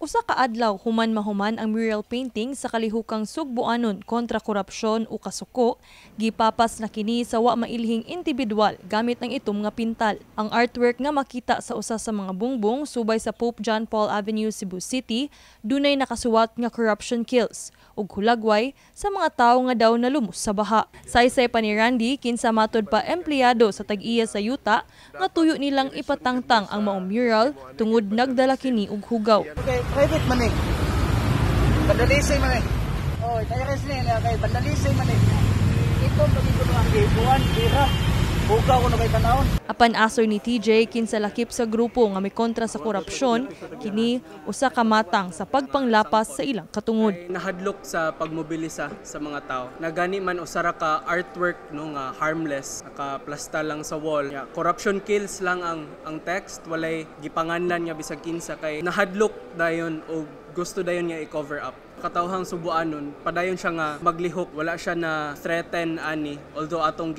Usa ka adlaw human mahuman ang mural painting sa kalihukang Sugboanon kontra korupsyon o kasuko, gipapas na kini sa wa mailhing individual gamit ang itom nga pintal. Ang artwork nga makita sa usa sa mga bungbong subay sa Pope John Paul Avenue, Cebu City, dunay nakasuwat nga corruption kills ug hulagway sa mga tawo nga daw nalumos sa baha. Saysay pa ni Randy kinsa matud pa empleyado sa tag-iya sa yuta nga tuyo nilang ipatangtang ang maong mural tungod nagdala kini og hugaw. Okay, private man eh. Bandalisay man eh. Oh, kaya kasi nila kay bandalisay man eh. Ito pagito ang gibuan, dira. Bugaw ko na kay tanawon. Apan asoy ni TJ kinsa lakip sa grupo nga may kontra sa korupsyon, kini usa ka matang sa pagpanglapas sa ilang katungod. Nahadlok sa pagmobilisa sa mga tao. Nagani man usara ka artwork no nga harmless, nakaplasta lang sa wall. Corruption kills lang ang text, walay gipanganlan nga bisag kinsa kay nahadlok dayon o gusto dayon nga i-cover up. Katawhang Subuanon, padayon siya nga maglihok, wala siya na threaten ani, although atong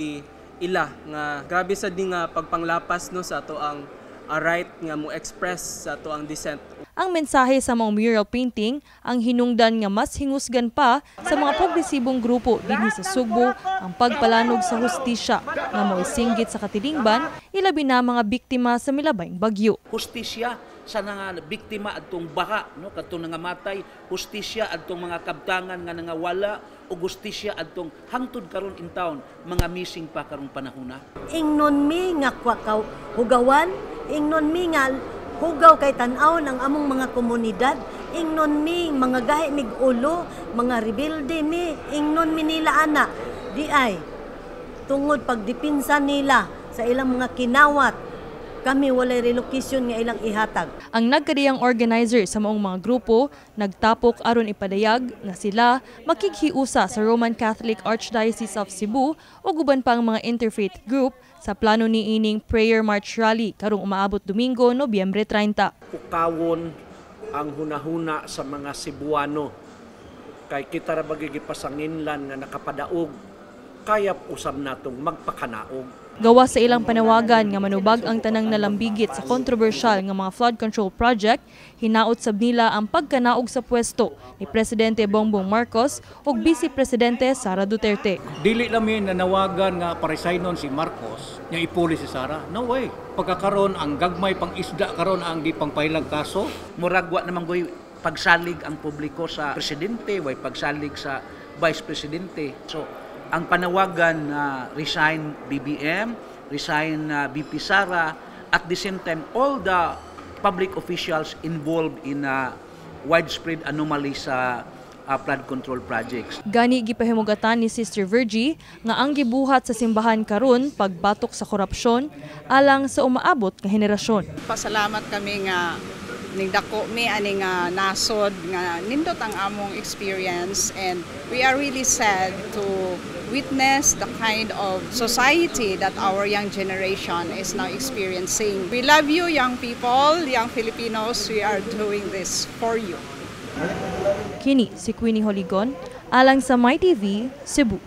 ila nga grabe sa di nga pagpanglapas no sa ato ang right nga mo express sa ato ang dissent. Ang mensahe sa mga mural painting ang hinungdan nga mas hingusgan pa sa mga progresibong grupo dinhi sa Sugbo ang pagpalanog sa hustisya nga moisinggit sa katilingban ilabi na mga biktima sa milabayng bagyo. Hustisya sa nga biktima adtong baha no kadtong nangamatay, hustisya adtong mga kabtangan nga nangawala o hustisya adtong hangtod karon in town mga missing pa karong panahona. Ingnon mi nga hugawan, ingnon mi nga hugaw kay tan-aw ng among mga komunidad, ingnon mi mga gahi mig ulo, mga rebelde mi, ingnon mi nila ana di ay tungod pagdipinsa nila sa ilang mga kinawat. Kami walay relocation nga ilang ihatag. Ang nagkadiyang organizer sa maong mga grupo nagtapok aron ipadayag nga sila makighiusa sa Roman Catholic Archdiocese of Cebu o guban pang mga interfaith group sa plano ni ining prayer march rally karong umaabot Domingo, Nobyembre 30. Kukawon ang hunahuna sa mga Cebuano kay kita ra magigipasanginlan nga nakapadaog kaya usab natong magpakanaog. Gawa sa ilang panawagan nga manubag ang tanang nalambigit sa kontrobersyal nga mga flood control project, hinaot sab nila ang pagkanaog sa pwesto ni Presidente Bongbong Marcos ug Vice Presidente Sara Duterte. Dili lamin nanawagan nga paresignon si Marcos nga ipuli si Sara. No way. Pagkakaron ang gagmay pang isda karon ang gipangpailang kaso. Muragwa naman goy pagsalig ang publiko sa presidente, way pagsalig sa vice presidente. So ang panawagan na resign BBM, resign BP Sara, at the same time all the public officials involved in widespread anomaly sa flood control projects. Gani gipahimugatan ni Sister Virgie nga ang gibuhat sa simbahan karon pagbatok sa korupsyon alang sa umaabot nga henerasyon. Pasalamat kami nga ning dako mi ani nga nasod nga nindot ang among experience, and we are really sad to witness the kind of society that our young generation is now experiencing. We love you, young people, young Filipinos. We are doing this for you. Kini si Queenie Holigon alang sa MyTV Cebu.